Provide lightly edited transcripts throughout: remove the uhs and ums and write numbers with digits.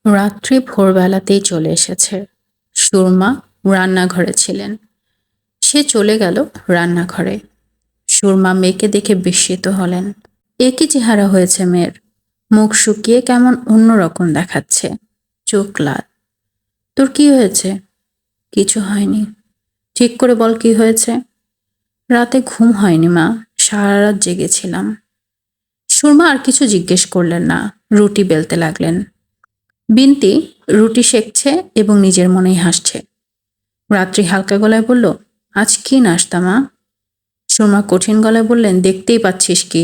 রাত্রি ভোরবেলাতেই চলে এসেছে। সুরমা রান্নাঘরে ছিলেন। সে চলে গেল রান্নাঘরে। সুরমা মেয়েকে দেখে বিস্মিত হলেন। এ কি চেহারা হয়েছে মেয়ের! মুখ শুকিয়ে কেমন অন্যরকম দেখাচ্ছে। চোখ লাল। তোর কি হয়েছে? কিছু হয়নি। ঠিক করে বল কি হয়েছে। রাতে ঘুম হয়নি মা, সারা রাত জেগেছিলাম। সুরমা আর কিছু জিজ্ঞেস করলেন না, রুটি বেলতে লাগলেন। বিনতি রুটি সেঁকছে এবং নিজের মনেই হাসছে। রাত্রি হালকা গলায় বলল, আজ কি নাশতা মা? সুরমা কঠিন গলায় বললেন, দেখতেই পাচ্ছিস কি।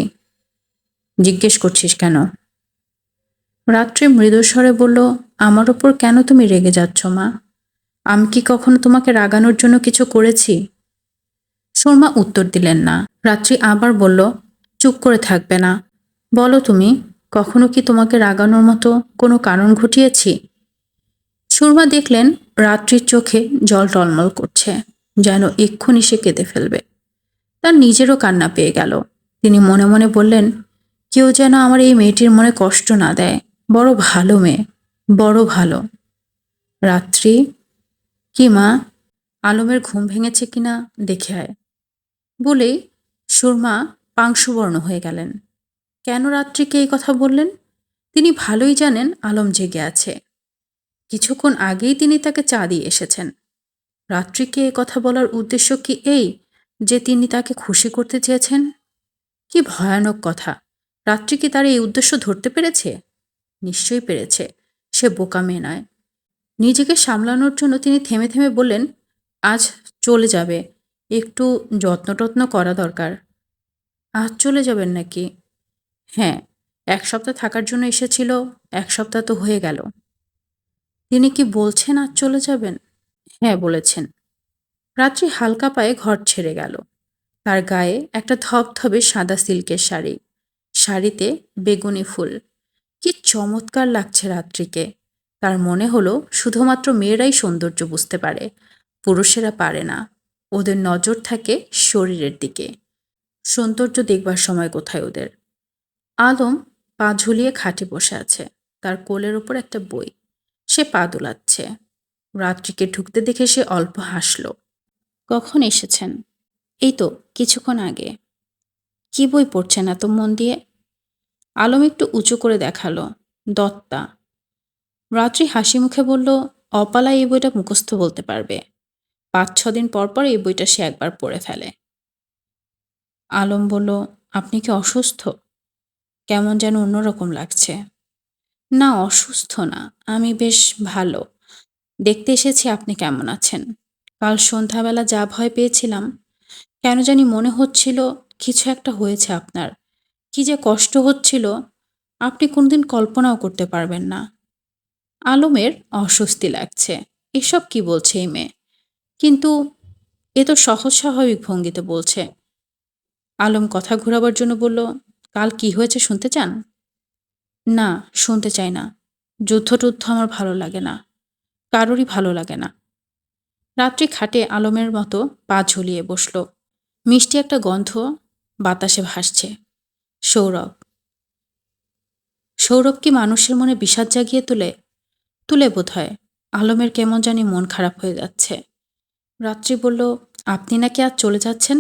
জিজ্ঞেস করছিস কেন? রাত্রি মৃদুস্বরে বলল, আমার ওপর কেন তুমি রেগে যাচ্ছ মা? আমি কি কখনো তোমাকে রাগানোর জন্য কিছু করেছি? সুরমা উত্তর দিলেন না। রাত্রি আবার বলল, চুপ করে থাকবে না, বলো তুমি, কখনো কি তোমাকে রাগানোর মতো কোনো কারণ ঘটিয়েছি? সুরমা দেখলেন রাত্রির চোখে জল টলমল করছে, যেন এক্ষুনি সে কেঁদে ফেলবে। তার নিজেরও কান্না পেয়ে গেল। তিনি মনে মনে বললেন, কেউ যেন আমার এই মেয়েটির মনে কষ্ট না দেয়। বড় ভালো মেয়ে, বড় ভালো। রাত্রি, কি মা, আলমের ঘুম ভেঙেছে কিনা দেখে আয়। বলেই সুরমা পাংশুবর্ণ হয়ে গেলেন। কেন রাত্রিকে এই কথা বললেন? তিনি ভালোই জানেন আলম জেগে আছে। কিছুক্ষণ আগেই তিনি তাকে চা দিয়ে এসেছেন। রাত্রিকে এ কথা বলার উদ্দেশ্য কি এই যে তিনি তাকে খুশি করতে চেয়েছেন? কি ভয়ানক কথা! রাত্রি কি তার এই উদ্দেশ্য ধরতে পেরেছে? নিশ্চয়ই পেরেছে। সে বোকা মেয়ে নয়। নিজেকে সামলানোর জন্য তিনি থেমে থেমে বললেন, আজ চলে যাবে, একটু যত্ন করা দরকার। আজ চলে যাবেন নাকি? হ্যাঁ, 1 সপ্তাহ থাকার জন্য এসেছিল, 1 সপ্তাহ তো হয়ে গেল। তিনি কি বলছেন আজ চলে যাবেন? হ্যাঁ, বলেছেন। রাত্রি হালকা পায়ে ঘর ছেড়ে গেল। তার গায়ে একটা ধবধবে সাদা সিল্কের শাড়ি, শাড়িতে বেগুনি ফুল। কি চমৎকার লাগছে রাত্রিকে! তার মনে হলো শুধুমাত্র মেয়েরাই সৌন্দর্য বুঝতে পারে, পুরুষেরা পারে না। ওদের নজর থাকে শরীরের দিকে। সৌন্দর্য দেখবার সময় কোথায় ওদের! আলম পা ঝুলিয়ে খাটে বসে আছে। তার কোলের ওপর একটা বই। সে পা দোলাচ্ছে। রাত্রিকে ঢুকতে দেখে সে অল্প হাসল। কখন এসেছেন? এই তো কিছুক্ষণ আগে। কি বই পড়ছেন এত মন দিয়ে? আলম একটু উঁচু করে দেখালো, দত্তা। রাত্রি হাসি মুখে বলল, অপালা এই বইটা মুখস্থ বলতে পারবে। 5-6 দিন পর পর এই বইটা সে একবার পড়ে ফেলে। আলম বলল, আপনি কি অসুস্থ? কেমন যেন অন্যরকম লাগছে। না, অসুস্থ না, আমি বেশ ভালো। দেখতে এসেছি আপনি কেমন আছেন। কাল সন্ধ্যাবেলা যা ভয় পেয়েছিলাম, কেন জানি মনে হচ্ছিল কিছু একটা হয়েছে আপনার। কি যে কষ্ট হচ্ছিল, আপনি কোনোদিন কল্পনাও করতে পারবেন না। আলমের অস্বস্তি লাগছে। এসব কি বলছে এই মেয়ে! কিন্তু এ তো সহজ স্বাভাবিক ভঙ্গিতে বলছে। আলম কথা ঘোরাবার জন্য বলল, কাল কি হয়েছে শুনতে চান? না, শুনতে চাই না। যুদ্ধ-টুদ্ধ আমার ভালো লাগে না। কারোরই ভালো লাগে না। রাত্রি খাটে আলমের মতো পা ঝুলিয়ে বসল। মিষ্টি একটা গন্ধ বাতাসে ভাসছে। সৌরভ। সৌরভ কি মানুষের মনে বিষাদ জাগিয়ে তোলে? তুলে বোধহয়। আলমের কেমন জানি মন খারাপ হয়ে যাচ্ছে। রাত্রি বলল, আপনি নাকি আজ চলে যাচ্ছেন?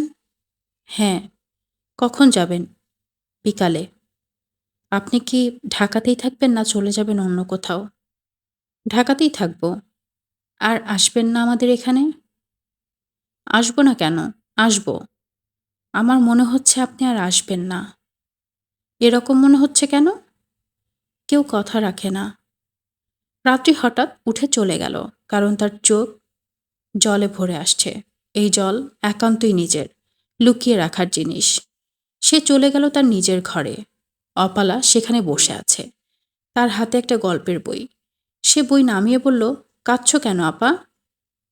হ্যাঁ। কখন যাবেন? বিকালে। আপনি কি ঢাকাতেই থাকবেন না চলে যাবেন অন্য কোথাও? ঢাকাতেই থাকব। আর আসবেন না আমাদের এখানে? আসবো না কেন? আসবো। আমার মনে হচ্ছে আপনি আর আসবেন না। এরকম মনে হচ্ছে কেন? কেউ কথা রাখে না। রাত্রি হঠাৎ উঠে চলে গেল, কারণ তার চোখ জলে ভরে আসছে। এই জল একান্তই নিজের, লুকিয়ে রাখার জিনিস। সে চলে গেল তার নিজের ঘরে। অপালা সেখানে বসে আছে। তার হাতে একটা গল্পের বই। সে বই নামিয়ে বলল, কাঁদছ কেন আপা?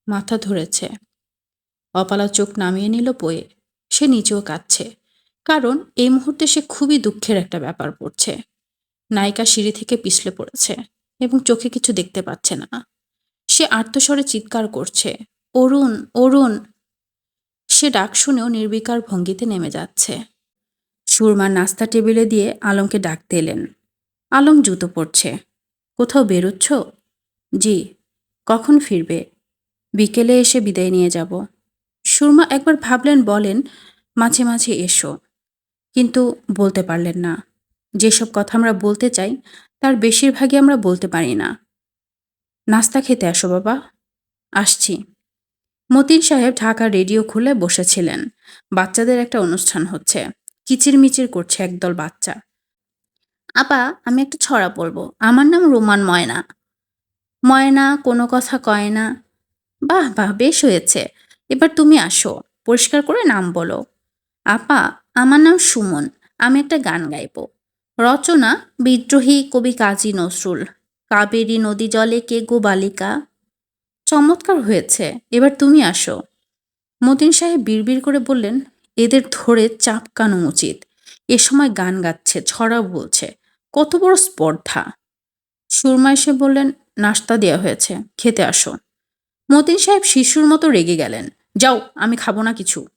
মাথা ধরেছে। অপালা চোখ নামিয়ে নিল বইয়ে। সে নিজেও কাঁদছে, কারণ এই মুহূর্তে সে খুবই দুঃখের একটা ব্যাপার পড়ছে। নায়িকা সিঁড়ি থেকে পিছলে পড়েছে এবং চোখে কিছু দেখতে পাচ্ছে না। সে আর্তস্বরে চিৎকার করছে, অরুণ, অরুণ! সে ডাক শুনেও নির্বিকার ভঙ্গিতে নেমে যাচ্ছে। সুরমা নাস্তা টেবিলে দিয়ে আলমকে ডাকতে এলেন। আলম জুতো পরছে। কোথাও বেরোচ্ছ? জি। কখন ফিরবে? বিকেলে এসে বিদায় নিয়ে যাব। সুরমা একবার ভাবলেন বলেন, মাঝে মাঝে এসো। কিন্তু বলতে পারলেন না। যেসব কথা আমরা বলতে চাই, তার বেশিরভাগই আমরা বলতে পারি না। নাস্তা খেতে আসো বাবা। আসছি। মতিন সাহেব ঢাকা রেডিও খুলে বসেছিলেন। বাচ্চাদের একটা অনুষ্ঠান হচ্ছে। কিচিরমিচির করছে একদল বাচ্চা। আপা, আমি একটা ছড়া বলবো। আমার নাম রোমান ময়না। ময়না কোনো কথা কয় না। বাহ বাহ, বেশ হয়েছে। এবার তুমি আসো, পরিষ্কার করে নাম বলো। আপা, আমার নাম সুমন। আমি একটা গান গাইব। রচনা বিদ্রোহী কবি কাজী নজরুল। কাবেরী নদী জলে কে গো বালিকা। চমৎকার হয়েছে। এবার তুমি আসো। মতিন সাহেব বিড়বিড় করে বললেন, এদের ধরে চাপকানো উচিত। এ সময় গান গাচ্ছে, ছড়া বলছে। কত বড় স্পর্ধা। সুরমা এসে বললেন, নাস্তা দেয়া হয়েছে, খেতে আসো। মতিন সাহেব শিশুর মতো রেগে গেলেন। যাও, আমি খাবো না কিছু।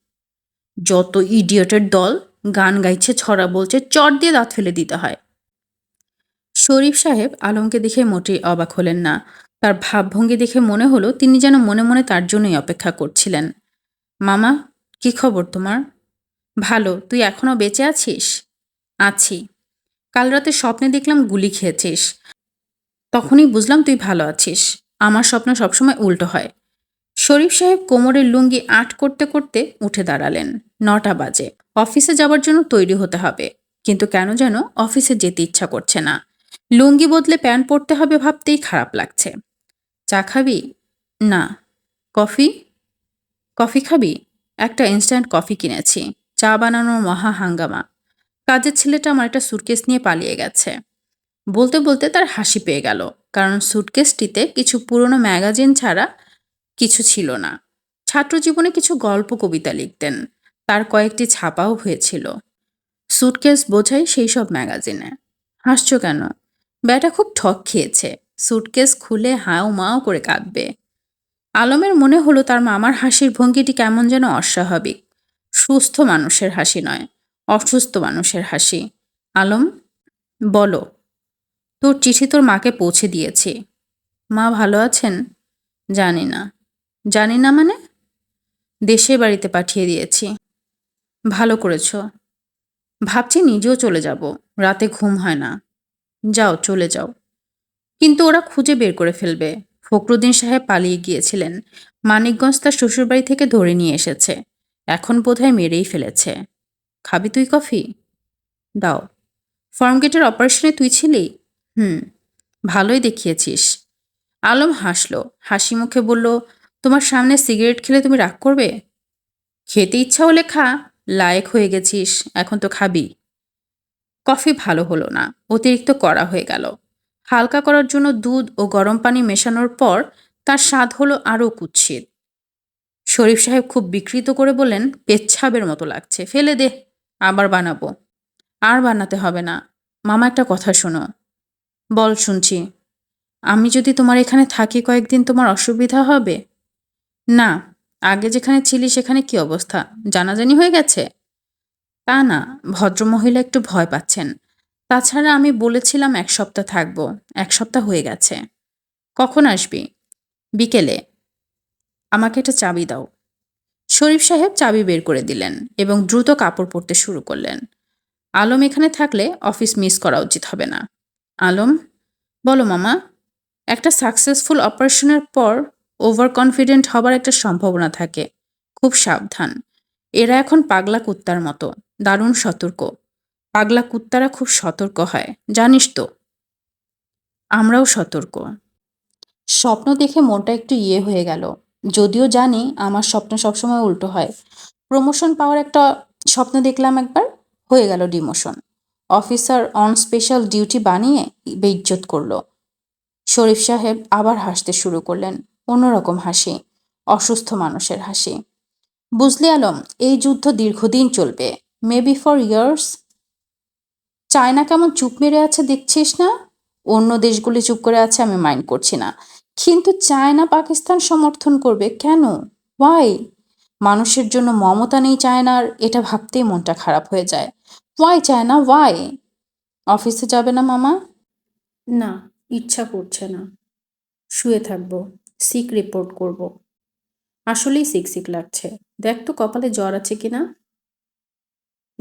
যত ইডিয়টের দল, গান গাইছে, ছড়া বলছে, চট দিয়ে দাঁত ফেলে দিতে হয়। শরীফ সাহেব আলমকে দেখে মোটেই অবাক হলেন না। তার ভাবভঙ্গি দেখে মনে হলো তিনি যেন মনে মনে তার জন্যই অপেক্ষা করছিলেন। মামা, কি খবর তোমার? ভালো। তুই এখনো বেঁচে আছিস? আছি। কাল রাতে স্বপ্নে দেখলাম গুলি খেয়েছিস। তখনই বুঝলাম তুই ভালো আছিস। আমার স্বপ্ন সবসময় উল্টো হয়। শরীফ সাহেব কোমরের লুঙ্গি আঁট করতে করতে উঠে দাঁড়ালেন। ৯টা বাজে। অফিসে যাবার জন্য তৈরি হতে হবে। কিন্তু কেন যেন অফিসে যেতে ইচ্ছা করছে না। লুঙ্গি বদলে প্যান্ট পরতে হবে ভাবতেই খারাপ লাগছে। চা খাবি? না। কফি? কফি খাবি? একটা ইনস্ট্যান্ট কফি কিনেছি। চা বানানোর মহা হাঙ্গামা। কাজের ছেলেটা আমার একটা সুটকেস নিয়ে পালিয়ে গেছে। বলতে বলতে তার হাসি পেয়ে গেল, কারণ সুটকেসটিতে কিছু পুরনো ম্যাগাজিন ছাড়া কিছু ছিল না। ছাত্রজীবনে কিছু গল্প কবিতা লিখতেন। তার কয়েকটি ছাপাও হয়েছিল সুটকেস বোঝাই সেই সব ম্যাগাজিনে। হাসছো কেন? ব্যাটা খুব ঠক খেয়েছে। সুটকেস খুলে হাও মাও করে কাঁদবে। আলমের মনে হলো তার মামার হাসির ভঙ্গিটি কেমন যেন অস্বাভাবিক। সুস্থ মানুষের হাসি নয়, অসুস্থ মানুষের হাসি। আলম, বলো। তোর চিঠি তোর মাকে পৌঁছে দিয়েছি। মা ভালো আছেন? জানি না। জানি না মানে? দেশের বাড়িতে পাঠিয়ে দিয়েছি। ভালো করেছ। ভাবছি নিজেও চলে যাব। রাতে ঘুম হয় না। যাও, চলে যাও। কিন্তু ওরা খুঁজে বের করে ফেলবে। ফখরুদ্দিন সাহেব পালিয়ে গিয়েছিলেন। মানিকগঞ্জ তার শ্বশুরবাড়ি থেকে ধরে নিয়ে এসেছে। এখন বোধহয় মেরেই ফেলেছে। খাবি তুই কফি? দাও। ফার্মগেটের অপারেশনে তুই ছিলি? হুম। ভালোই দেখিয়েছিস। আলম হাসল। হাসি মুখে বলল, তোমার সামনে সিগারেট খেলে তুমি রাগ করবে? খেতে ইচ্ছা হলে খা। লায়েক হয়ে গেছিস, এখন তো খাবি। কফি ভালো হলো না, অতিরিক্ত কড়া হয়ে গেল। হালকা করার জন্য দুধ ও গরম পানি মেশানোর পর তার স্বাদ হলো আরও কুৎসিত। শরীফ সাহেব খুব বিকৃত করে বললেন, পেচ্ছাবের মতো লাগছে, ফেলে দে, আবার বানাবো। আর বানাতে হবে না। মামা, একটা কথা শোনো। বল, শুনছি। আমি যদি তোমার এখানে থাকি কয়েকদিন, তোমার অসুবিধা হবে? না। আগে যেখানে ছিলি সেখানে কি অবস্থা? জানাজানি হয়ে গেছে? তা না, ভদ্রমহিলা একটু ভয় পাচ্ছেন। তাছাড়া আমি বলেছিলাম ১ সপ্তাহ থাকবো। ১ সপ্তাহ হয়ে গেছে। কখন আসবি? বিকেলে। আমাকে একটা চাবি দাও। শরীফ সাহেব চাবি বের করে দিলেন এবং দ্রুত কাপড় পরতে শুরু করলেন। আলম এখানে থাকলে অফিস মিস করা উচিত হবে না। আলম, বলো মামা। একটা সাকসেসফুল অপারেশনের পর ওভার কনফিডেন্ট হবার একটা সম্ভাবনা থাকে। খুব সাবধান। এরা এখন পাগলা কুত্তার মতো। দারুণ সতর্ক। পাগলা কুত্তারা খুব সতর্ক হয়, জানিস তো। আমরাও সতর্ক। স্বপ্ন দেখে মনটা একটু ইয়ে হয়ে গেল। যদিও জানি আমার স্বপ্ন সবসময় উল্টো হয়। প্রমোশন পাওয়ার একটা স্বপ্ন দেখলাম একবার, হয়ে গেল demotion. Officer on special duty বানিয়ে বেইজ্জত করলো। শরীফ সাহেব আবার হাসতে শুরু করলেন। অন্যরকম হাসি, অসুস্থ মানুষের হাসি। বুঝলি আলম, এই যুদ্ধ দীর্ঘদিন চলবে। Maybe for years. চায়না কেমন চুপ মেরে আছে দেখছিস না? অন্য দেশগুলি চুপ করে আছে, আমি মাইন্ড করছি না। কিন্তু চায়না পাকিস্তান সমর্থন করবে কেন? ওয়াই? মানুষের জন্য মমতা নেই চায়নার, এটা ভাবতেই মনটা খারাপ হয়ে যায়। ওয়াই চায়না, ওয়াই? অফিসে যাবে না মামা? না। ইচ্ছা করছে না। শুয়ে থাকবো। সিক রিপোর্ট করব। আসলেই সিক লাগছে। দেখ তো কপালে জ্বর আছে কিনা।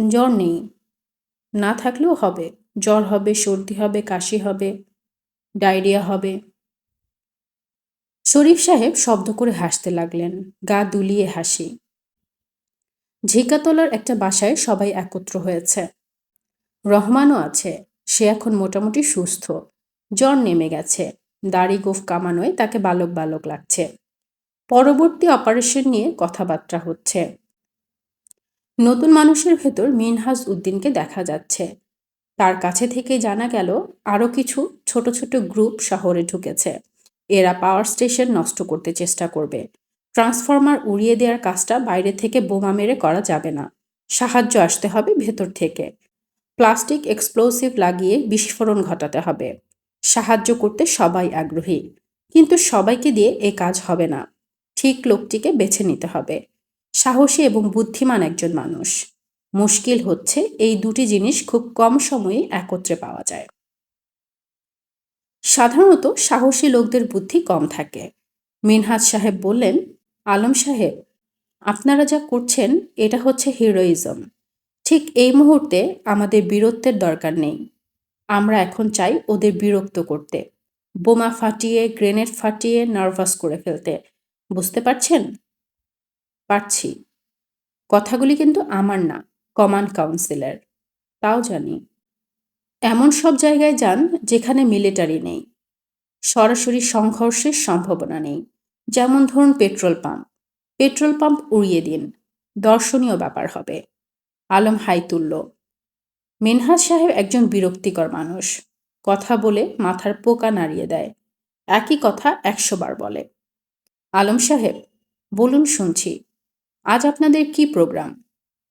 জ্বর নেই। না থাকলেও হবে। জ্বর হবে, সর্দি হবে, কাশি হবে, ডায়রিয়া হবে। শরীফ সাহেব শব্দ করে হাসতে লাগলেন, গা দুলিয়ে হাসি। ঝিকাতলার একটা বাসায় সবাই একত্র হয়েছে। রহমানও আছে। সে এখন মোটামুটি সুস্থ। জ্বর নেমে গেছে। দাড়ি গোঁফ কামানোয় তাকে বালক বালক লাগছে। পরবর্তী অপারেশন নিয়ে কথাবার্তা হচ্ছে। নতুন মানুষের ভেতর মিনহাজ উদ্দিনকে দেখা যাচ্ছে। তার কাছে থেকে জানা গেল আরও কিছু ছোট ছোট গ্রুপ শহরে ঢুকেছে। এরা পাওয়ার স্টেশন নষ্ট করতে চেষ্টা করবে। ট্রান্সফরমার উড়িয়ে দেওয়ার কাজটা বাইরে থেকে বোমা মেরে করা যাবে না। সাহায্য আসতে হবে ভেতর থেকে। প্লাস্টিক এক্সপ্লোসিভ লাগিয়ে বিস্ফোরণ ঘটাতে হবে। সাহায্য করতে সবাই আগ্রহী, কিন্তু সবাইকে দিয়ে এ কাজ হবে না। ঠিক লোকটিকে বেছে নিতে হবে। সাহসী এবং বুদ্ধিমান একজন মানুষ। মুশকিল হচ্ছে এই দুটি জিনিস খুব কম সময়ে একত্রে পাওয়া যায়। সাধারণত সাহসী লোকদের বুদ্ধি কম থাকে। মিনহাজ সাহেব বললেন, আলম সাহেব, আপনারা যা করছেন এটা হচ্ছে হিরোইজম। ঠিক এই মুহূর্তে আমাদের বীরত্বের দরকার নেই। আমরা এখন চাই ওদের বিরক্ত করতে, বোমা ফাটিয়ে, গ্রেনেড ফাটিয়ে নার্ভাস করে ফেলতে। বুঝতে পারছেন? পারছি। কথাগুলি কিন্তু আমার না, কমান্ড কাউন্সিলের। তাও জানি। এমন সব জায়গায় যান যেখানে মিলিটারি নেই, সরাসরি সংঘর্ষের সম্ভাবনা নেই। যেমন ধরুন পেট্রোল পাম্প। পেট্রোল পাম্প উড়িয়ে দিন। দর্শনীয় ব্যাপার হবে। আলম হাই তুলল। মিনহাজ সাহেব একজন বিরক্তিকর মানুষ। কথা বলে মাথার পোকা নাড়িয়ে দেয়। একই কথা ১০০ বার বলে। আলম সাহেব, বলুন শুনছি। আজ আপনাদের কি প্রোগ্রাম?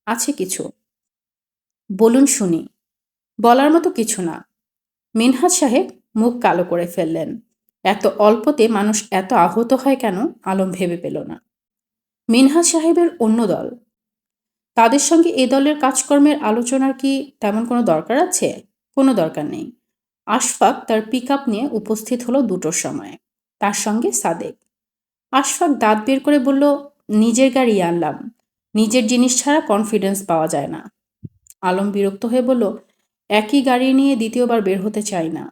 আছে কিছু। বলুন শুনি। বলার মতো কিছু না। মিনহাজ সাহেব মুখ কালো করে ফেললেন। এত অল্পতে মানুষ এত আহত হয় কেন আলম ভেবে পেল না। মিনহাজ সাহেবের অন্য দল। তাদের সঙ্গে এ দলের কাজকর্মের আলোচনার কি তেমন কোনো দরকার আছে? কোনো দরকার নেই। আশফাক তার পিক আপ নিয়ে উপস্থিত হলো ২টোর সময়। তার সঙ্গে সাদেক। আশফাক দাঁত বের করে বলল, নিজের গাড়ি আনলাম। নিজের জিনিস ছাড়া কনফিডেন্স পাওয়া যায় না। আলম বিরক্ত হয়ে বলল, একই গাড়ি নিয়ে দ্বিতীয়বার বের হতে চাই না।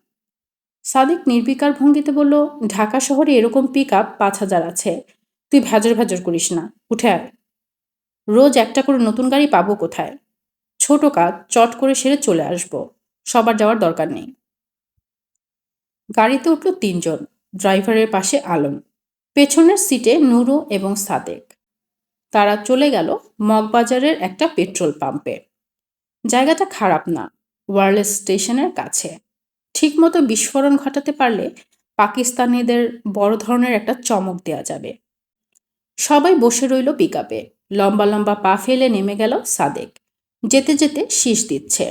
সাদেক নির্বিকার ভঙ্গিতে বলল, ঢাকা শহরে এরকম পিক আপ ৫,০০০ আছে। তুই ভেজর ভেজর করিস না, উঠে আয়। রোজ একটা করে নতুন গাড়ি পাবো কোথায়? ছোট কাজ চট করে সেরে চলে আসবো। সবার যাওয়ার দরকার নেই। গাড়িতে উঠল ৩ জন। ড্রাইভারের পাশে আলম। পেছনের সিটে নুরু এবং সাদেক। তারা চলে গেল মগবাজারের একটা পেট্রোল পাম্পে। জায়গাটা খারাপ না, ওয়্যারলেস স্টেশনের কাছে। ঠিকমতো বিস্ফোরণ ঘটাতে পারলে পাকিস্তানিদের বড় ধরনের একটা চমক দেয়া যাবে। সবাই বসে রইল পিক আপে। লম্বা লম্বা পা ফেলে নেমে গেল সাদেক। যেতে যেতে শীষ দিচ্ছে।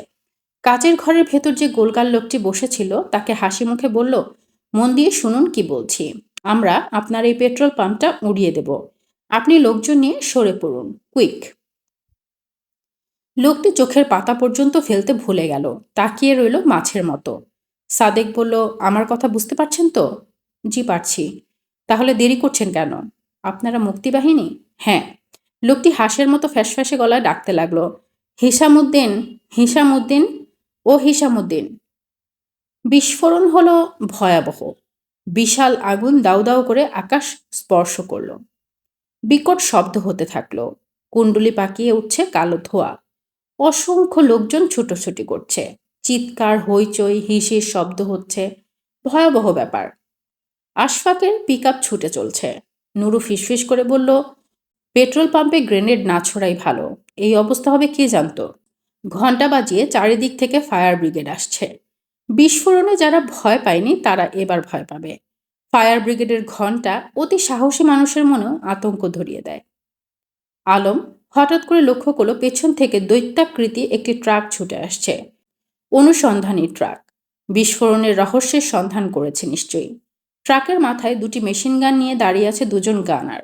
কাচের ঘরের ভেতর যে গোলগাল লোকটি বসেছিল তাকে হাসি মুখে বলল, মন দিয়ে শুনুন কি বলছি। আমরা আপনার এই পেট্রোল পাম্পটা উড়িয়ে দেব। আপনি লোকজন নিয়ে সরে পড়ুন, কুইক। লোকটি চোখের পাতা পর্যন্ত ফেলতে ভুলে গেল। তাকিয়ে রইল মাছের মতো। সাদেক বলল, আমার কথা বুঝতে পারছেন তো? জি পারছি। তাহলে দেরি করছেন কেন? আপনারা মুক্তিবাহিনী? হ্যাঁ। লোকটি হাঁসের মতো ফ্যাসফ্যাসে গলায় ডাকতে লাগলো, হিসামুদ্দিন, হিসামুদ্দিন, ও হিসামুদ্দিন। বিস্ফোরণ হলো ভয়াবহ। বিশাল আগুন দাউ দাউ করে আকাশ স্পর্শ করল। বিকট শব্দ হতে থাকলো। কুণ্ডুলি পাকিয়ে উঠছে কালো ধোঁয়া। অসংখ্য লোকজন ছুটোছুটি করছে। চিৎকার, হইচই, হিসির শব্দ হচ্ছে। ভয়াবহ ব্যাপার। আশফাকের পিক আপ ছুটে চলছে। নুরু ফিসফিস করে বলল, পেট্রোল পাম্পে গ্রেনেড না ছোড়াই ভালো। এই অবস্থা হবে কে জানতো। ঘণ্টা বাজিয়ে চারিদিক থেকে ফায়ার ব্রিগেড আসছে। বিস্ফোরণে যারা ভয় পায়নি তারা এবার ভয় পাবে। ফায়ার ব্রিগেডের ঘণ্টা অতি সাহসী মানুষের মনেও আতঙ্ক ধরিয়ে দেয়। আলম হঠাৎ করে লক্ষ্য করল পেছন থেকে দৈত্যাকৃতি একটি ট্রাক ছুটে আসছে। অনুসন্ধানী ট্রাক। বিস্ফোরণের রহস্যের সন্ধান করেছে নিশ্চয়ই। ট্রাকের মাথায় ২টি মেশিনগান নিয়ে দাঁড়িয়ে আছে ২জন গানার।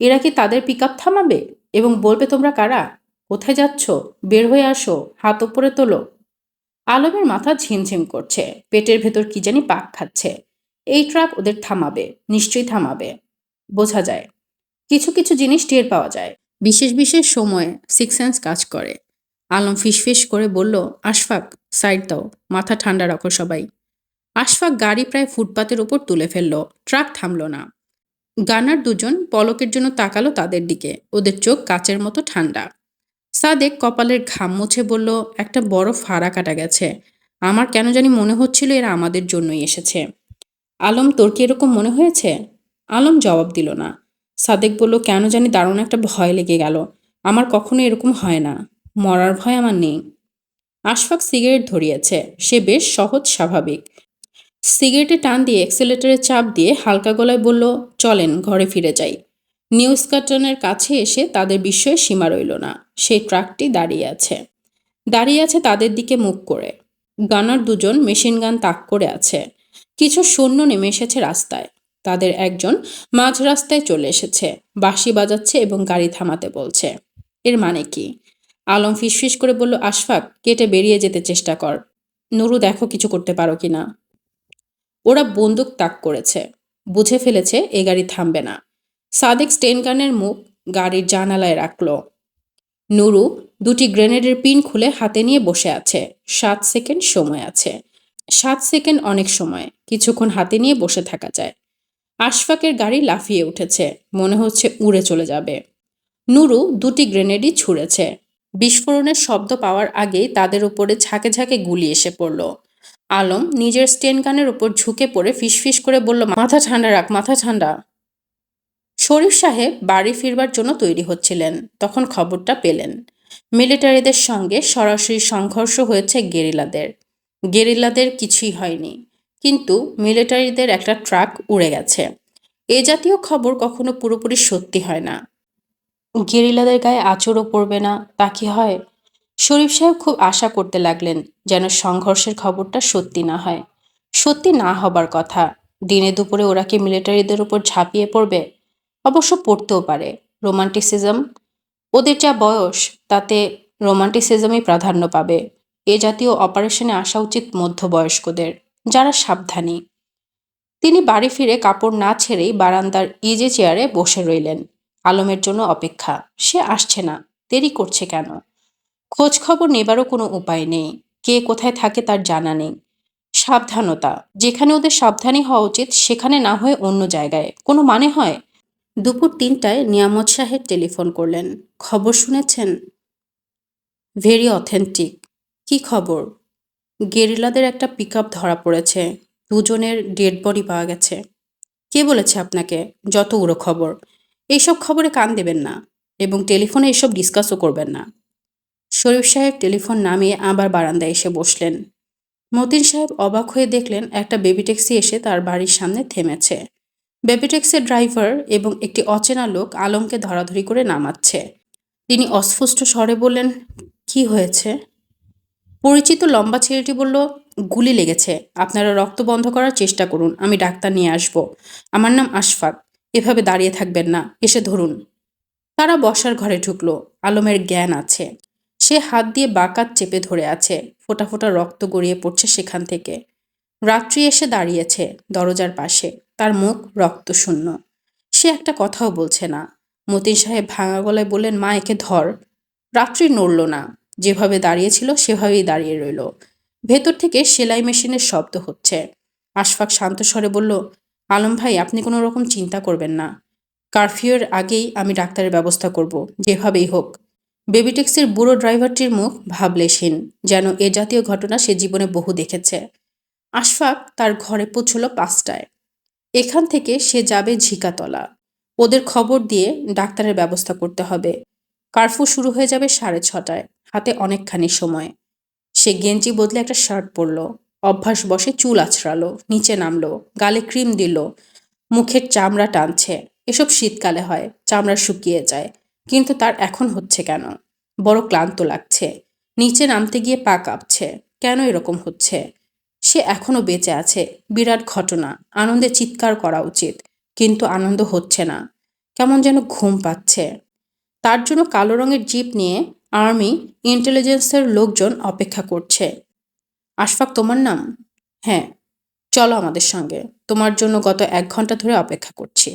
এরা কি তাদের পিক আপ থামাবে এবং বলবে তোমরা কারা? কোথায় যাচ্ছ? বের হয়ে আসো, হাত ওপরে তোলো। আলমের মাথা ঝিমঝিম করছে, পেটের ভেতর কি জানি পাক খাচ্ছে। এই ট্রাক ওদের থামাবে, নিশ্চয়ই থামাবে। বোঝা যায়, কিছু কিছু জিনিস টের পাওয়া যায়। বিশেষ বিশেষ সময়ে সিক্স সেন্স কাজ করে। আলম ফিসফিস করে বলল, আশফাক, সাইড দাও, মাথা ঠান্ডা রাখো সবাই। আশফাক গাড়ি প্রায় ফুটপাতের ওপর তুলে ফেলল। ট্রাক থামল না। গানার দুজন পলকের জন্য তাকালো তাদের দিকে। ওদের চোখ কাচের মতো ঠান্ডা। সাদেক কপালের ঘাম মুছে বলল, একটা বড় ফাড়া কাটা গেছে। আমার কেন জানি মনে হচ্ছিল এরা আমাদের জন্যই এসেছে। আলম, তোর কি এরকম মনে হয়েছে? আলম জবাব দিল না। সাদেক বলল, কেন জানি দারুণ একটা ভয় লেগে গেল। আমার কখনো এরকম হয় না। মরার ভয় আমার নেই। আশফাক সিগারেট ধরিয়েছে। সে বেশ সহজ স্বাভাবিক। সিগারেটে টান দিয়ে এক্সেলেটরে চাপ দিয়ে হালকা গলায় বলল, চলেন ঘরে ফিরে যাই। নিউ স্কটনের কাছে এসে তাদের বিস্ময়ের সীমা রইল না। সেই ট্রাকটি দাঁড়িয়ে আছে তাদের দিকে মুখ করে। গানার দুজন মেশিন গান তাক করে আছে। কিছু সৈন্য নেমে এসেছে রাস্তায়। তাদের একজন মাঝ রাস্তায় চলে এসেছে, বাঁশি বাজাচ্ছে এবং গাড়ি থামাতে বলছে। এর মানে কি? আলম ফিসফিস করে বলল, আশফাক, কেটে বেরিয়ে যেতে চেষ্টা কর। নুরু, দেখো কিছু করতে পারো কিনা। ওরা বন্দুক তাক করেছে। বুঝে ফেলেছে এ গাড়ি থামবে না। সাদেক স্টেনগানের মুখ গাড়ির জানালায় রাখল। নুরু দুটি গ্রেনেডের পিন খুলে হাতে নিয়ে বসে আছে। 7 সেকেন্ড সময় আছে। 7 সেকেন্ড অনেক সময়। কিছুক্ষণ হাতে নিয়ে বসে থাকা যায়। আশফাকের গাড়ি লাফিয়ে উঠেছে। মনে হচ্ছে উড়ে চলে যাবে। নুরু দুটি গ্রেনেডই ছুঁড়েছে। বিস্ফোরণের শব্দ পাওয়ার আগেই তাদের উপরে ঝাঁকে ঝাঁকে গুলি এসে পড়ল। আলম নিজের স্টেনগানের উপর ঝুঁকে পড়ে ফিসফিস করে বলল, মাথা ঠান্ডা রাখ, মাথা ঠান্ডা। শরীফ সাহেব বাড়ি ফিরবার জন্য তৈরি হচ্ছিলেন, তখন খবরটা পেলেন। মিলিটারিদের সঙ্গে সরাসরি সংঘর্ষ হয়েছে গেরিলাদের। গেরিলাদের কিছুই হয়নি, কিন্তু মিলিটারিদের একটা ট্রাক উড়ে গেছে। এ জাতীয় খবর কখনো পুরোপুরি সত্যি হয় না। গেরিলাদের গায়ে আঁচড়ও পড়বে না, তা কি হয়? শরীফ সাহেব খুব আশা করতে লাগলেন যেন সংঘর্ষের খবরটা সত্যি না হয়। সত্যি না হবার কথা। দিনে দুপুরে ওরা কি মিলিটারিদের উপর ঝাঁপিয়ে পড়বে? অবশ্য পড়তেও পারে। রোমান্টিসিজম, ওদের যা বয়স, তাতে রোমান্টিসিজমই প্রাধান্য পাবে। এ জাতীয় অপারেশনে আসা উচিত মধ্যবয়স্কদের, যারা সাবধানী। তিনি বাড়ি ফিরে কাপড় না ছেড়েই বারান্দার ইজি চেয়ারে বসে রইলেন। আলমের জন্য অপেক্ষা। সে আসছে না। দেরি করছে কেন? খোঁজ খবর নেবারও কোনো উপায় নেই। কে কোথায় থাকে তার জানা নেই। সাবধানতা, যেখানে ওদের সাবধানী হওয়া উচিত সেখানে না হয়ে অন্য জায়গায়, কোনো মানে হয়? দুপুর 3টায় নিয়ামত সাহেব টেলিফোন করলেন। খবর শুনেছেন? Very authentic. কি খবর? গেরিলাদের একটা পিকআপ ধরা পড়েছে। দুজনের ডেড বডি পাওয়া গেছে। কে বলেছে আপনাকে? যত উড়ো খবর। এইসব খবরে কান দেবেন না, এবং টেলিফোনে এসব ডিসকাসও করবেন না। শরীফ সাহেব টেলিফোন নামিয়ে আবার বারান্দায় এসে বসলেন। মতিন সাহেব অবাক হয়ে দেখলেন একটা বেবি ট্যাক্সি এসে তার বাড়ির সামনে থেমেছে। বেবি ট্যাক্সির ড্রাইভার এবং একটি অচেনা লোক আলমকে ধরাধরি করে নামাচ্ছে। তিনি অস্ফুট স্বরে বললেন, কি হয়েছে? পরিচিত লম্বা ছেলেটি বলল, গুলি লেগেছে। আপনারা রক্ত বন্ধ করার চেষ্টা করুন, আমি ডাক্তার নিয়ে আসব। আমার নাম আশফাক। এভাবে দাঁড়িয়ে থাকবেন না, এসে ধরুন। তারা বসার ঘরে ঢুকলো। আলমের জ্ঞান আছে। সে হাত দিয়ে বাকাত চেপে ধরে আছে। ফোঁটা ফোঁটা রক্ত গড়িয়ে পড়ছে সেখান থেকে। রাত্রি এসে দাঁড়িয়েছে দরজার পাশে। তার মুখ রক্তশূন্য। সে একটা কথাও বলছে না। মতিন সাহেব ভাঙা গলায় বললেন, মা, একে ধর। রাত্রি নড়ল না। যেভাবে দাঁড়িয়েছিল সেভাবেই দাঁড়িয়ে রইল। ভেতর থেকে সেলাই মেশিনের শব্দ হচ্ছে। আশফাক শান্ত স্বরে বলল, আলম ভাই, আপনি কোনো রকম চিন্তা করবেন না। কারফিউয়ের আগেই আমি ডাক্তারের ব্যবস্থা করব, যেভাবেই হোক। বেবি ট্যাক্সির বুড়ো ড্রাইভারটির মুখ ভাবলেশহীন, যেন এ জাতীয় ঘটনা সে জীবনে বহু দেখেছে। আশফাক তার ঘরে পৌঁছল 5টায়। এখান থেকে সে যাবে ঝিকাতলা। ওদের খবর দিয়ে ডাক্তারের ব্যবস্থা করতে হবে। কারফিউ শুরু হয়ে যাবে 6:30টায়। হাতে অনেকখানি সময়। সে গেঞ্জি বদলে একটা শার্ট পরল। অভ্যাস বশে চুল আছড়ালো, নিচে নামলো, গালে ক্রিম দিল। মুখের চামড়া টানছে। এসব শীতকালে হয়, চামড়া শুকিয়ে যায়। কিন্তু তার এখন হচ্ছে কেন? বড় ক্লান্ত লাগছে। নিচে নামতে গিয়ে পা কাঁপছে। কেন এরকম হচ্ছে? সে এখনো বেঁচে আছে, বিরাট ঘটনা, আনন্দে চিৎকার করা উচিত, কিন্তু আনন্দ হচ্ছে না। কেমন যেন ঘুম পাচ্ছে। তার জন্য কালো রঙের জিপ নিয়ে আর্মি ইন্টেলিজেন্সের লোকজন অপেক্ষা করছে। আশফাক তোমার নাম? হ্যাঁ। চলো আমাদের সঙ্গে। তোমার জন্য গত ১ ঘন্টা ধরে অপেক্ষা করছি।